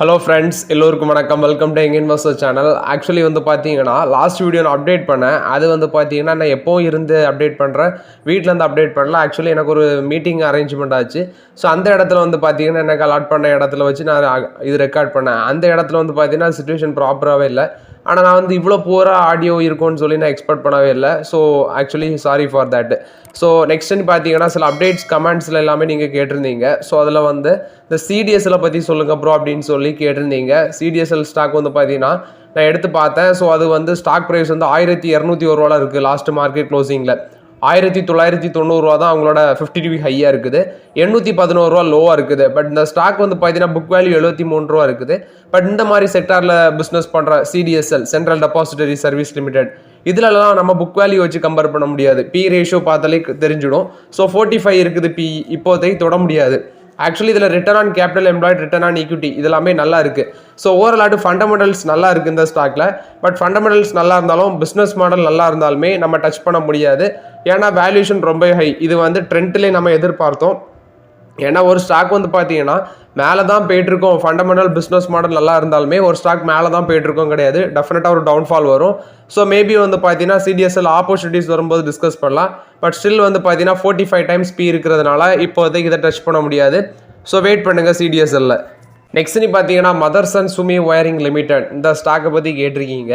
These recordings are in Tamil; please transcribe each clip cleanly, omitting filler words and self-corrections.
ஹலோ ஃப்ரெண்ட்ஸ், எல்லோருக்கும் வணக்கம். Welcome to young investor channel. Actually வந்து பார்த்தீங்கன்னா லாஸ்ட் வீடியோ நான் அப்டேட் பண்ணேன். அது வந்து பார்த்தீங்கன்னா நான் எப்போவும் இருந்து அப்டேட் பண்ணுறேன், வீட்டிலேருந்து அப்டேட் பண்ணல. ஆக்சுவலி எனக்கு ஒரு மீட்டிங் அரேஞ்ச்மெண்ட் ஆச்சு. ஸோ அந்த இடத்துல வந்து பார்த்தீங்கன்னா எனக்கு அலாட் பண்ண இடத்துல வச்சு நான் இது ரெக்கார்ட் பண்ணேன். அந்த இடத்துல வந்து பார்த்தீங்கன்னா சுச்சுவேஷன் ப்ராப்பராகவே இல்லை. ஆனால் நான் வந்து இவ்வளோ பூராக ஆடியோ இருக்கும்னு சொல்லி நான் எக்ஸ்பெக்ட் பண்ணவே இல்லை. So actually sorry for that. So நெக்ஸ்ட்னு பார்த்தீங்கன்னா சில அப்டேட்ஸ் கமெண்ட்ஸில் எல்லாமே நீங்கள் கேட்டிருந்தீங்க. ஸோ அதில் வந்து இந்த சிடிஎஸ்எல் பற்றி சொல்லுங்கள் ப்ரோ அப்படின்னு சொல்லி கேட்டிருந்தீங்க. சிடிஎஸ்எல் ஸ்டாக் வந்து பார்த்தீங்கன்னா நான் எடுத்து பார்த்தேன். ஸோ அது வந்து ஸ்டாக் ப்ரைஸ் வந்து 1201 இருக்குது. லாஸ்ட் மார்க்கெட் க்ளோசிங்கில் 1990 தான் அவங்களோட 50 ஹையாக இருக்குது. 811 லோவாக இருக்குது. பட் இந்த ஸ்டாக் வந்து பார்த்தீங்கன்னா புக் வேல்யூ 73 இருக்குது. பட் இந்த மாதிரி செக்டாரில் பிஸ்னஸ் பண்ணுற CDSL, central depository service limited, இதிலலாம் நம்ம புக் வேல்யூ வச்சு கம்பேர் பண்ண முடியாது. பி ரேஷியோ பார்த்தாலே தெரிஞ்சிடும். ஸோ 45 இருக்குது பி, இப்போதைக்கு தொட முடியாது. ஆக்சுவலி இதில் return on capital employed, return on equity இதெல்லாமே நல்லா இருக்குது. ஸோ ஓவராலாட்டு ஃபண்டமெண்டல்ஸ் நல்லா இருக்குது இந்த ஸ்டாக்கில். பட் ஃபண்டமெண்டல்ஸ் நல்லா இருந்தாலும் பிஸ்னஸ் மாடல் நல்லா இருந்தாலுமே நம்ம டச் பண்ண முடியாது. ஏன்னா வேல்யூஷன் ரொம்ப ஹை. இது வந்து ட்ரெண்ட்லேயே நம்ம எதிர்பார்த்தோம். ஏன்னா ஒரு ஸ்டாக் வந்து பார்த்தீங்கன்னா மேலே தான் போயிட்டுருக்கோம், ஃபண்டமெண்டல் பிஸ்னஸ் மாடல் நல்லா இருந்தாலுமே ஒரு ஸ்டாக் மேலே தான் போயிட்டுருக்கோம் கிடையாது. டெஃபினட்டாக ஒரு டவுன்ஃபால் வரும். ஸோ மேபி வந்து பார்த்தீங்கன்னா சிடிஎஸ்எல் ஆப்பர்ச்சுனிட்டிஸ் வரும்போது டிஸ்கஸ் பண்ணலாம். பட் ஸ்டில் வந்து பார்த்தீங்கன்னா 45 டைம்ஸ் பி இருக்கிறதுனால இப்போதைக்கு இதை டச் பண்ண முடியாது. ஸோ வெயிட் பண்ணுங்கள் சிடிஎஸ்எல்ல. நெக்ஸ்ட்னு பார்த்தீங்கன்னா மதர்சன் சுமி ஒயரிங் லிமிடெட், இந்த ஸ்டாக்கை பற்றி கேட்டிருக்கீங்க.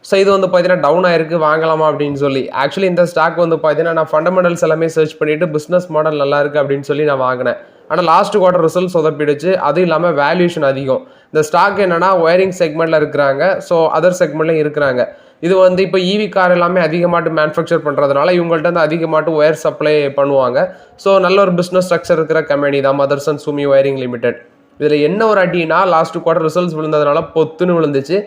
ஸோ இது வந்து பார்த்தீங்கன்னா டவுன் ஆயிருக்கு, வாங்கலாமா அப்படின்னு சொல்லி. ஆக்சுவலி இந்த ஸ்டாக் வந்து பார்த்தீங்கன்னா நான் ஃபண்டமெண்டல்ஸ் எல்லாமே சர்ச் பண்ணிவிட்டு பிஸ்னஸ் மாடல் நல்லா இருக்குது அப்படின்னு சொல்லி நான் வாங்கினேன். ஆனால் லாஸ்ட் குவார்டர் ரிசல்ட் சொதப்பிடுச்சு. அதுவும் இல்லாமல் வேல்யூஷன் அதிகம். இந்த ஸ்டாக் என்னன்னா ஒயரிங் செக்மெண்ட்டில் இருக்கிறாங்க. ஸோ அதர் செக்மெண்ட்லையும் இருக்கிறாங்க. இது வந்து இப்போ இவி கார் எல்லாமே அதிகமாட்டு மேனுஃபேக்சர் பண்ணுறதுனால இவங்கள்ட்ட வந்து அதிகமாட்டு ஒயர் சப்ளை பண்ணுவாங்க. ஸோ நல்ல ஒரு பிஸ்னஸ் ஸ்ட்ரக்சர் இருக்கிற கம்பெனி தான் மதர்சன் சுமி ஒயரிங் லிமிடெட். இதில் என்ன ஒரு அடினா லாஸ்ட் குவார்டர் ரிசல்ட்ஸ் விழுந்ததுனால பொத்துன்னு விழுந்துச்சு.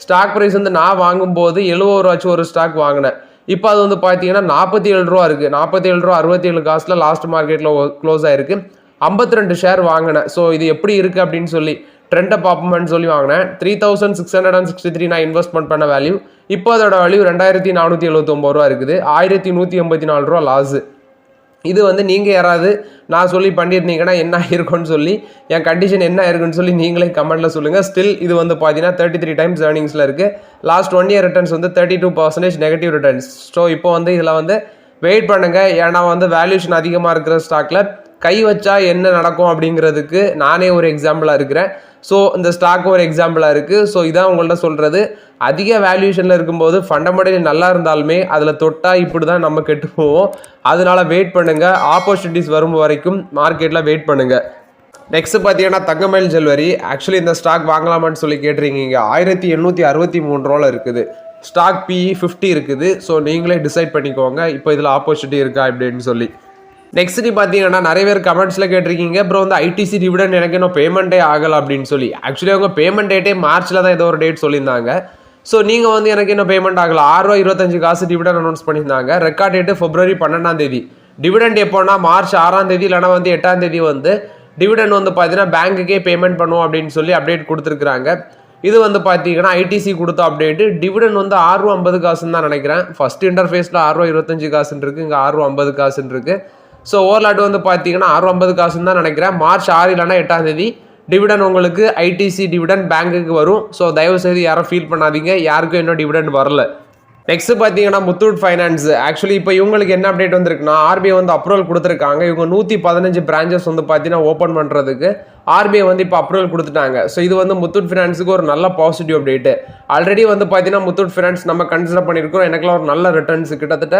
ஸ்டாக் ப்ரைஸ் வந்து நான் வாங்கும்போது 70 ரூபாச்சும் ஒரு ஸ்டாக் வாங்கினேன். இப்போ அது வந்து பார்த்தீங்கன்னா 47 ரூபா இருக்குது. 47 ரூபா 67 காசில் லாஸ்ட் மார்க்கெட்டில் க்ளோஸ் ஆயிருக்கு. 52 ஷேர் வாங்கினேன். ஸோ இது எப்படி இருக்குது அப்படின்னு சொல்லி ட்ரெண்டை பார்ப்போம்னு சொல்லி வாங்கினேன். 3663 நான் இன்வெஸ்ட்மெண்ட் பண்ண வேல்யூ. இப்போ அதோட வேல்யூ 2479 ரூபா இருக்குது. 1184 ரூபா லாஸு. இது வந்து நீங்கள் யாராவது நான் சொல்லி பண்ணியிருந்தீங்கன்னா என்ன ஆயிருக்குன்னு சொல்லி, என் கண்டிஷன் என்ன ஆயிருக்குன்னு சொல்லி நீங்களே கமெண்ட்டில் சொல்லுங்கள். ஸ்டில் இது வந்து பார்த்தீங்கன்னா 33 டைம்ஸ் ஏர்னிங்ஸில் இருக்குது. லாஸ்ட் 1 இயர் ரிட்டர்ன்ஸ் வந்து 32% நெகட்டிவ் ரிட்டர்ன்ஸ். ஸோ இப்போ வந்து இதில் வந்து வெயிட் பண்ணுங்கள். ஏன்னா வந்து வேல்யூஷன் அதிகமாக இருக்கிற ஸ்டாக்கில் கை வச்சா என்ன நடக்கும் அப்படிங்கிறதுக்கு நானே ஒரு எக்ஸாம்பிளாக இருக்கிறேன். ஸோ இந்த ஸ்டாக் ஒரு எக்ஸாம்பிளாக இருக்குது. ஸோ இதான் உங்கள்கிட்ட சொல்கிறது. அதிக வேல்யூஷனில் இருக்கும்போது ஃபண்டமெண்டல் நல்லா இருந்தாலுமே அதில் தொட்டால் இப்படி தான் நம்ம கெட்டு போவோம். அதனால வெயிட் பண்ணுங்கள். ஆப்பர்ச்சுனிட்டிஸ் வரும் வரைக்கும் மார்க்கெட்டில் வெயிட் பண்ணுங்கள். நெக்ஸ்ட் பார்த்தீங்கன்னா தங்கமயில் ஜுவல்லரி. ஆக்சுவலி இந்த ஸ்டாக் வாங்கலாமான்னு சொல்லி கேட்டிருக்கீங்க. 1863 ரூபாவில் இருக்குது. ஸ்டாக் PE 50 இருக்குது. ஸோ நீங்களே டிசைட் பண்ணிக்கோங்க இப்போ இதில் ஆப்பர்ச்சுனிட்டி இருக்கா அப்படின்னு சொல்லி. நெக்ஸ்ட் பார்த்தீங்கன்னா நிறைய பேர் கமெண்ட்ஸில் கேட்டிருக்கீங்க, அப்புறம் வந்து ஐடிசி டிவிடெண்ட் எனக்கு இன்னும் பேமெண்ட்டே ஆகலை அப்படின்னு சொல்லி. ஆக்சுவலி அவங்க பேமெண்ட் டேட்டே மார்ச்சில் தான் ஏதோ ஒரு டேட் சொல்லியிருந்தாங்க. ஸோ நீங்கள் வந்து எனக்கு இன்னும் பேமெண்ட் ஆகலை. 6.25 காசு டிவிடெண்ட் அனௌன்ஸ் பண்ணியிருந்தாங்க. ரெக்கார்ட் டேட்டு February 12 டிவிடெண்ட் எப்போனா March 6 இல்லைனா வந்து 8 வந்து டிவிடெண்ட் வந்து பார்த்தீங்கன்னா பேங்க்குக்கே பேமெண்ட் பண்ணுவோம் அப்படின்னு சொல்லி அப்டேட் கொடுத்துருக்குறாங்க. இது வந்து பார்த்தீங்கன்னா ஐடிசி கொடுத்த அப்டேட்டு. டிவிடெண்ட் வந்து 6.50 காசுன்னு தான் நினைக்கிறேன். ஃபர்ஸ்ட் இன்டர்ஃபேஸில் 6.25 காசுன்னு இருக்குது, இங்கே 6.50 காசுன்னு இருக்குது. ஸோ ஓவர்லாட் வந்து பார்த்தீங்கன்னா 6.50 காசுன்னு தான் நினைக்கிறேன். March 6 இல்லைனா 8 டிவிடெண்ட் உங்களுக்கு ஐடிசி டிவிடெண்ட் பேங்க்குக்கு வரும். ஸோ தயவுசெய்து யாரும் ஃபீல் பண்ணாதீங்க, யாருக்கும் இன்னும் டிவிடெண்ட் வரல. நெக்ஸ்ட் பார்த்தீங்கன்னா முத்தூட் ஃபைனான்ஸ். ஆக்சுவலி இப்போ இவங்களுக்கு என்ன அப்டேட் வந்திருக்குன்னா, RBI வந்து அப்ரூவல் கொடுத்துருக்காங்க. இவங்க 115 பிரான்ச்சஸ் வந்து பார்த்தீங்கன்னா ஓப்பன் பண்ணுறதுக்கு RBI வந்து இப்போ அப்ரூவல் கொடுத்துட்டாங்க. ஸோ இது வந்து முத்தூட் ஃபினான்ஸுக்கு ஒரு நல்ல பாசிட்டிவ் அப்டேட்டு. ஆல்ரெடி வந்து பார்த்தீங்கன்னா முத்தூட் ஃபினான்ஸ் நம்ம கன்சிடர் பண்ணியிருக்கோம். எனக்குலாம் ஒரு நல்ல ரிட்டர்ன்ஸ் கிட்டத்தட்ட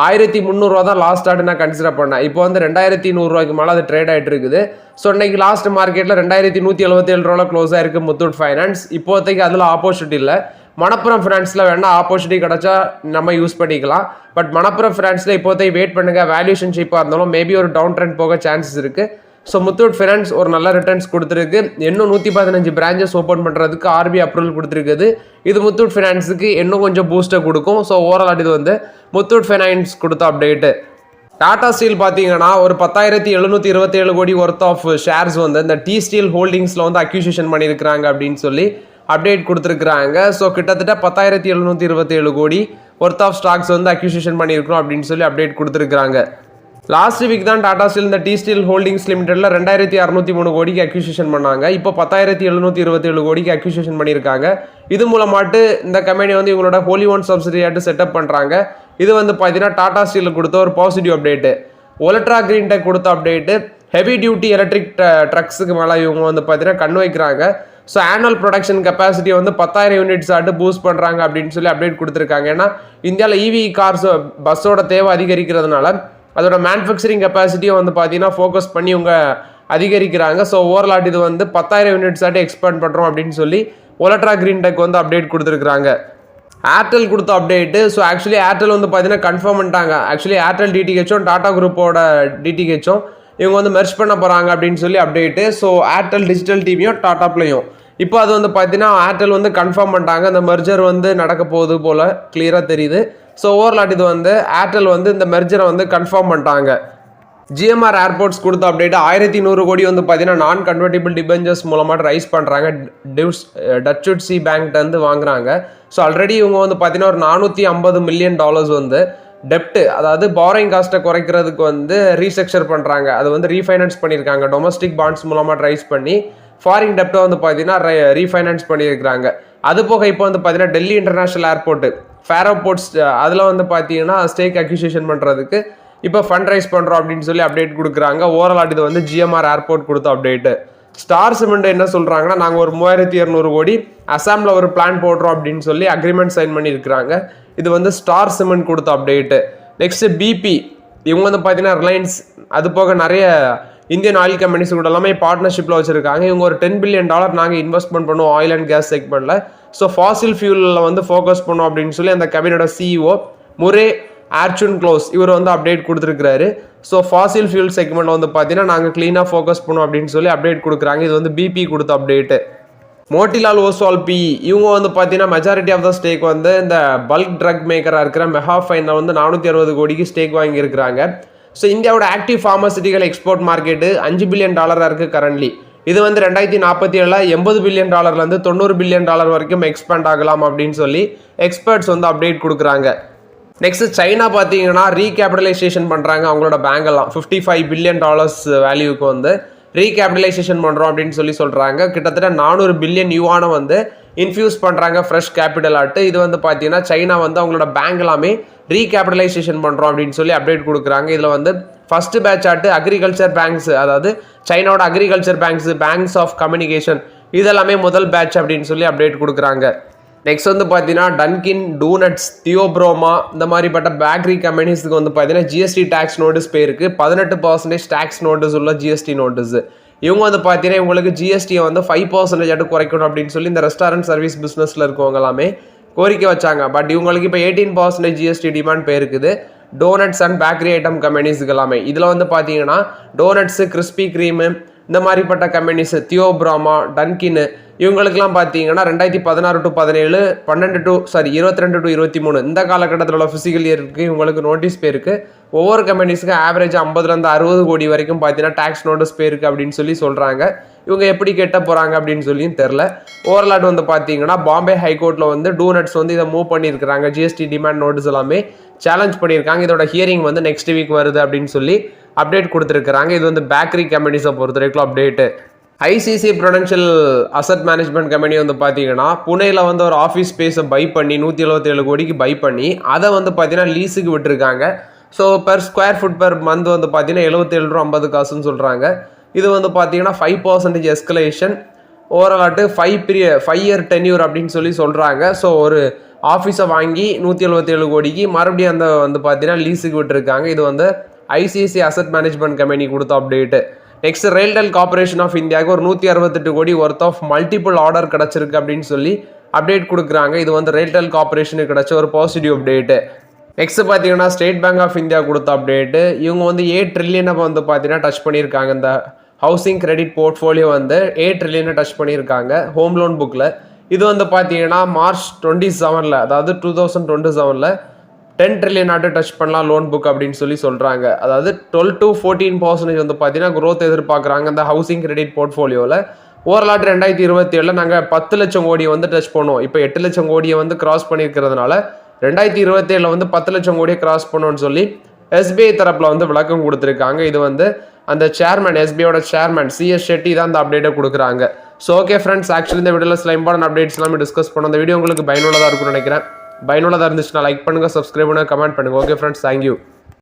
1300 ரூபா தான் லாஸ்ட் ஆர்டு நான் கன்சிடர் பண்ணேன். இப்போ வந்து 2100 ரூபாய்க்கு மேலே அது ட்ரேட் ஆகிட்டு இருக்குது. ஸோ இன்னைக்கு லாஸ்ட் மார்க்கெட்டில் 2177 ரூபாவில் க்ளோஸ் ஆயிருக்கு முத்தூட் ஃபைனான்ஸ். இப்போதைக்கு அதில் ஆப்போசிட் இல்லை. மணப்புரம் ஃபினான்ஸில் வேணால் ஆப்பர்ச்சுனிட்டி கிடச்சா நம்ம யூஸ் பண்ணிக்கலாம். பட் மணப்புரம் ஃபினான்ஸில் இப்போதைக்கு வெயிட் பண்ணுங்கள். வேல்யூஷன் சீப்பாக இருந்தாலும் மேபி ஒரு டவுன் ட்ரெண்ட் போக சான்சஸ் இருக்குது. ஸோ முத்தூட் ஃபினான்ஸ் ஒரு நல்ல ரிட்டர்ன்ஸ் கொடுத்துருக்கு. இன்னும் 115 பிரான்ச்சஸ் ஓப்பன் பண்ணுறதுக்கு RBI அப்ரூவல் கொடுத்துருக்குது. இது முத்தூட் ஃபினான்ஸுக்கு இன்னும் கொஞ்சம் பூஸ்ட்டை கொடுக்கும். ஸோ ஓவரால் இது வந்து முத்தூட் ஃபைனான்ஸ் கொடுத்த அப்டேட்டு. டாடா ஸ்டீல் பார்த்தீங்கன்னா ஒரு 10,727 கோடி ஒர்த் ஆஃப் ஷேர்ஸ் வந்து இந்த டி ஸ்டீல் ஹோல்டிங்ஸில் வந்து அக்யூசிஷன் பண்ணியிருக்கிறாங்க அப்படின்னு சொல்லி அப்டேட் கொடுத்துருக்குறாங்க. ஸோ கிட்டத்தட்ட 10,727 கோடி ஒர்த் ஆஃப் ஸ்டாக்ஸ் வந்து அக்யூசிஷன் பண்ணியிருக்கிறோம் அப்படின்னு சொல்லி அப்டேட் கொடுத்துருக்குறாங்க. லாஸ்ட் வீக் தான் டாடா ஸ்டீல் இந்த டீ ஸ்டீல் ஹோல்டிங்ஸ் லிமிடெட்ல 2603 கோடிக்கு அக்யூசிஷன் பண்ணாங்க. இப்போ 10,727 கோடிக்கு அக்யூசிஷன் பண்ணியிருக்காங்க. இது மூலமாட்டு இந்த கம்பெனி வந்து இவங்களோட ஹோலி ஓன் சப்சிடியாட்டு செட்டப் பண்ணுறாங்க. இது வந்து பார்த்தீங்கன்னா டாடா ஸ்டீலுக்கு கொடுத்த ஒரு பாசிட்டிவ் அப்டேட்டு. ஒலட்ரா கிரீன் டெக் கொடுத்த அப்டேட்டு ஹெவி டியூட்டி எலக்ட்ரிக் ட்ரக்ஸுக்கு மேலே இவங்க வந்து பார்த்தீங்கன்னா கண் வைக்கிறாங்க. ஸோ ஆனுவல் ப்ரொடக்ஷன் கெப்பாசிட்டி வந்து 10,000 யூனிட்ஸ் ஆட்டு பூஸ்ட் பண்ணுறாங்க அப்படின்னு சொல்லி அப்டேட் கொடுத்துருக்காங்க. ஏன்னா இந்தியாவில் இவி கார்ஸ் பஸ்ஸோட தேவை அதிகரிக்கிறதுனால அதோட மேனுஃபேக்சரிங் கெப்பாசிட்டியும் வந்து பார்த்தீங்கன்னா ஃபோக்கஸ் பண்ணி இவங்க அதிகரிக்கிறாங்க. ஸோ ஓவரால் இது வந்து 10,000 யூனிட்ஸ் ஆட்டு எக்ஸ்பேண்ட் பண்ணுறோம் அப்படின்னு சொல்லி ஒலட்ரா கிரீன் டெக் வந்து அப்டேட் கொடுத்துருக்காங்க. ஏர்டெல் கொடுத்த அப்டேட்டு. ஸோ ஆக்சுவலி ஏர்டெல் வந்து பார்த்தீங்கன்னா கன்ஃபார்ம் பண்ணிட்டாங்க. ஆக்சுவலி ஏர்டெல் டிடிஹெச்சும் டாடா குரூப்போட டிடிஹெச்சும் இவங்க வந்து மெர்ஜ் பண்ண போகிறாங்க அப்படின்னு சொல்லி அப்டேட்டு. ஸோ ஏர்டெல் டிஜிட்டல் டிவியும் டாடாப்லையும் இப்போ அது வந்து பார்த்தீங்கன்னா ஏர்டெல் வந்து கன்ஃபார்ம் பண்ணிட்டாங்க. இந்த மெர்ஜர் வந்து நடக்க போகுது போல் கிளியராக தெரியுது. ஸோ ஓவரால் இது வந்து ஏர்டெல் வந்து இந்த மெர்ஜரை வந்து கன்ஃபார்ம் பண்ணிட்டாங்க. ஜிஎம்ஆர் ஏர்போர்ட்ஸ் கொடுத்த அப்டேட் 1100 கோடி வந்து பார்த்தீங்கன்னா நான் கன்வெர்டிபிள் டிபெஞ்சர்ஸ் மூலமாக ரைஸ் பண்ணுறாங்க. டச்சுட்சி பேங்க்லேருந்து வாங்குறாங்க. ஸோ ஆல்ரெடி இவங்க வந்து பார்த்தீங்கன்னா ஒரு $450 மில்லியன் வந்து டெப்ட், அதாவது பாரோயிங் காஸ்ட்டை குறைக்கிறதுக்கு வந்து ரீஸ்ட்ரக்சர் பண்ணுறாங்க. அது வந்து ரீஃபைனான்ஸ் பண்ணியிருக்காங்க. டொமஸ்டிக் பாண்ட்ஸ் மூலமாக ரைஸ் பண்ணி ஃபாரின் டெப்ட்டை வந்து பார்த்தீங்கன்னா ரீஃபைனான்ஸ் பண்ணியிருக்கிறாங்க. அது போக இப்போ வந்து பார்த்தீங்கன்னா டெல்லி இன்டர்நேஷனல் ஏர்போர்ட்டு ஃபேரோ போர்ட்ஸ் அதில் வந்து பார்த்தீங்கன்னா ஸ்டேக் அக்யூசியேஷன் பண்ணுறதுக்கு இப்போ ஃபண்ட் ரைஸ் பண்ணுறோம் அப்படின்னு சொல்லி அப்டேட் கொடுக்குறாங்க. ஓவரால் இது வந்து ஜிஎம்ஆர் ஏர்போர்ட் கொடுத்த அப்டேட்டு. ஸ்டார் சிமெண்ட் என்ன சொல்கிறாங்கன்னா நாங்கள் ஒரு 3200 கோடி அசாமில் ஒரு பிளான் போடுறோம் அப்படின்னு சொல்லி அக்ரிமெண்ட் சைன் பண்ணியிருக்கிறாங்க. இது வந்து ஸ்டார் சிமெண்ட் கொடுத்த அப்டேட்டு. நெக்ஸ்ட்டு பிபி இவங்க வந்து பார்த்தீங்கன்னா ரிலையன்ஸ் அது போக நிறைய இந்தியன் ஆயில் கம்பெனிஸ் கூட எல்லாமே பார்ட்னர்ஷிப்பில் வச்சுருக்காங்க. இவங்க ஒரு $10 பில்லியன் நாங்கள் இன்வெஸ்ட்மெண்ட் பண்ணுவோம் ஆயில் அண்ட் கேஸ் செக்மெண்ட்டில். ஸோ ஃபாசில் ஃபியூலில் வந்து ஃபோக்கஸ் பண்ணுவோம் அப்படின்னு சொல்லி அந்த கம்பெனியோட சிஇஓ முரே ஆர்ச்சுன் க்ளோஸ் இவர் வந்து அப்டேட் கொடுத்துருக்காரு. ஸோ ஃபாசில் ஃபியூல் செக்மெண்ட் வந்து பார்த்தீங்கன்னா நாங்கள் க்ளீனாக ஃபோக்கஸ் பண்ணுவோம் அப்படின்னு சொல்லி அப்டேட் கொடுக்குறாங்க. இது வந்து பிபி கொடுத்த அப்டேட்டு. மோட்டிலால் ஓஸ்வால் பி இவங்க வந்து பார்த்தீங்கன்னா மெஜாரிட்டி ஆஃப் த ஸ்டேக் வந்து இந்த பல்க் ட்ரக் மேக்கராக இருக்கிற மெஹாஃபைனில் வந்து 460 கோடிக்கு ஸ்டேக் வாங்கியிருக்கிறாங்க. ஸோ இந்தியாவோட active pharmaceutical export market $5 billion இருக்குது கரண்ட்லி. இது வந்து 2047 $80 பில்லியன் $90 பில்லியன் வரைக்கும் எக்ஸ்பேண்ட் ஆகலாம் அப்படின்னு சொல்லி எக்ஸ்பர்ட்ஸ் வந்து அப்டேட் கொடுக்குறாங்க. நெக்ஸ்ட் சைனா பார்த்தீங்கன்னா ரீகேபிட்டலைசேஷன் பண்ணுறாங்க. அவங்களோட பேங்கெல்லாம் $55 பில்லியன் வேல்யூக்கு வந்து ரீகேபிட்டலைசேஷன் பண்ணுறோம் அப்படின்னு சொல்லி சொல்கிறாங்க. கிட்டத்தட்ட 400 பில்லியன் யுவானை வந்து இன்ஃபியூஸ் பண்ணுறாங்க ஃப்ரெஷ் கேபிட்டல் ஆட்டு. இது வந்து பார்த்தீங்கன்னா சைனா வந்து அவங்களோட பேங்க் எல்லாமே ரீகேபிட்டலைசேஷன் பண்ணுறோம் அப்படின்னு சொல்லி அப்டேட் கொடுக்குறாங்க. இதில் வந்து ஃபர்ஸ்ட் பேட்ச் ஆட்டு அக்ரிகல்ச்சர் பேங்க்ஸ், அதாவது சைனாவோட அக்ரிகல்ச்சர் பேங்க்ஸ் ஆஃப் கம்யூனிகேஷன் இதெல்லாமே முதல் பேட்ச் அப்படின்னு சொல்லி அப்டேட் கொடுக்குறாங்க. நெக்ஸ்ட் வந்து பார்த்தீங்கன்னா டன்கின், டூனட்ஸ், தியோப்ரோமா இந்த மாதிரிப்பட்ட பேக்கரி கம்பெனிஸ்க்கு வந்து பார்த்தீங்கன்னா ஜிஎஸ்டி டேக்ஸ் நோட்டீஸ் போயிருக்கு. 18% டேக்ஸ் நோட்டீஸ் உள்ள ஜிஎஸ்டி நோட்டீஸ். இவங்க வந்து பார்த்தீங்கன்னா இவங்களுக்கு ஜிஎஸ்டியை வந்து 5% குறைக்கணும் அப்படின்னு சொல்லி இந்த ரெஸ்டாரண்ட் சர்வீஸ் பிஸ்னஸில் இருக்கவங்க எல்லாமே கோரிக்கை வச்சாங்க. பட் இவங்களுக்கு இப்போ 18% ஜிஎஸ்டி டிமாண்ட் போயிருக்குது டோனட்ஸ் அண்ட் பேக்கரி ஐட்டம் கம்பெனிஸுக்கு எல்லாமே. இதில் வந்து பார்த்தீங்கன்னா டோனட்ஸு, கிறிஸ்பி க்ரீமு இந்த மாதிரிப்பட்ட கம்பெனிஸ் தியோப்ராமா, டன்கின்னு இவங்களுக்குலாம் பார்த்தீங்கன்னா 2016 to 17, 22 to 23 இந்த காலகட்டத்தில் உள்ள ஃபிசிக்கல் இயருக்கு இவங்களுக்கு நோட்டீஸ் போயிருக்கு. ஒவ்வொரு கம்பெனிஸுக்கு ஆவரேஜ் 50 to 60 கோடி வரைக்கும் பார்த்தீங்கன்னா டேக்ஸ் நோட்டீஸ் போயிருக்கு அப்படின்னு சொல்லி சொல்கிறாங்க. இவங்க எப்படி கெட்ட போகிறாங்க அப்படின்னு சொல்லியும் தெரில. ஓவரால் வந்து பார்த்தீங்கன்னா பாம்பே ஹைகோர்ட்டில் வந்து டூனட்ஸ் வந்து இதை மூவ் பண்ணியிருக்கிறாங்க. ஜிஎஸ்டி டிமாண்ட் நோட்டீஸ் எல்லாமே சேலஞ்ச் பண்ணியிருக்காங்க. இதோட ஹியரிங் வந்து நெக்ஸ்ட் வீக் வருது அப்படின்னு சொல்லி அப்டேட் கொடுத்துருக்காங்க. இது வந்து பேக்கரி கம்பெனிஸை பொறுத்த வரைக்கும் update. ICC Prudential asset management company வந்து பார்த்தீங்கன்னா புனேயில் வந்து ஒரு ஆஃபீஸ் ஸ்பேஸை பை பண்ணி 177 கோடிக்கு பை பண்ணி அதை வந்து பார்த்தீங்கன்னா லீஸுக்கு விட்டுருக்காங்க. So per square food per month வந்து பார்த்தீங்கன்னா $77.50 சொல்கிறாங்க. இது வந்து பார்த்தீங்கன்னா 5% எஸ்கலேஷன் ஓவராலாட்டு 5 இயர் டென்யூர் அப்படின்னு சொல்லி சொல்கிறாங்க. ஸோ ஒரு ஆஃபீஸை வாங்கி 177 கோடிக்கு மறுபடியும் அந்த வந்து பார்த்தீங்கன்னா லீஸுக்கு விட்டுருக்காங்க. இது வந்து ஐசிசி அசட் மேனேஜ்மெண்ட் கம்பெனி கொடுத்த update. Next RailTel corporation of இந்தியாவுக்கு ஒரு 168 கோடி ஒர்த் ஆஃப் மல்டிபிள் ஆர்டர் கிடச்சிருக்கு அப்படின்னு சொல்லி அப்டேட் கொடுக்குறாங்க. இது வந்து ரெயில்டெல் கார்பரேஷனுக்கு கிடச்ச ஒரு பாசிட்டிவ் அப்டேட்டு. நெக்ஸ்ட் பார்த்தீங்கன்னா ஸ்டேட் பேங்க் ஆஃப் இந்தியா கொடுத்த அப்டேட்டு. இவங்க வந்து 8 ட்ரில்லியனை வந்து பார்த்தீங்கன்னா டச் பண்ணியிருக்காங்க. இந்த ஹவுசிங் கிரெடிட் போர்ட்ஃபோலியோ வந்து 8 ட்ரில்லியனை டச் பண்ணியிருக்காங்க ஹோம் லோன் புக்கில். இது வந்து பார்த்தீங்கன்னா மார்ச் 27 அதாவது 2027 10 ட்ரில்லியன் டச் பண்ணலாம் லோன் புக் அப்படின்னு சொல்லி சொல்கிறாங்க. அதாவது 12 to 14% வந்து பார்த்தீங்கன்னா க்ரோத் எதிர்பார்க்குறாங்க இந்த ஹவுசிங் கிரெடிட் போர்ட்ஃபோலியோவில். ஓவரால் 2027 நாங்கள் 10 லட்சம் கோடியை வந்து டச் பண்ணுவோம். இப்போ 8 லட்சம் கோடியை வந்து கிராஸ் பண்ணியிருக்கிறதுனால 2027 வந்து 10 லட்சம் கோடியை கிராஸ் பண்ணோன்னு சொல்லி எஸ்பிஐ தரப்பில் வந்து விளக்கம் கொடுத்துருக்காங்க. இது வந்து அந்த சேர்மன், எஸ்பிஐயோட சேர்மன் சிஎஸ் ஷெட்டி தான் அந்த அப்டேட்டை கொடுக்குறாங்க. ஸோ ஓகே ஃப்ரெண்ட்ஸ், ஆக்சுவலி இந்த வீடியோவில் சில இம்பார்ட்டன்ட் அப்டேட்ஸ் எல்லாமே டிஸ்கஸ் பண்ணோம். இந்த வீடியோ உங்களுக்கு பயனுள்ளதாக இருக்கும்னு நினைக்கிறேன். பயனுள்ளதாக இருந்துச்சுன்னா லைக் பண்ணுங்கள், சப்ஸ்கிரைப் பண்ணுங்கள், கமெண்ட் பண்ணுங்கள். Okay friends, thank you.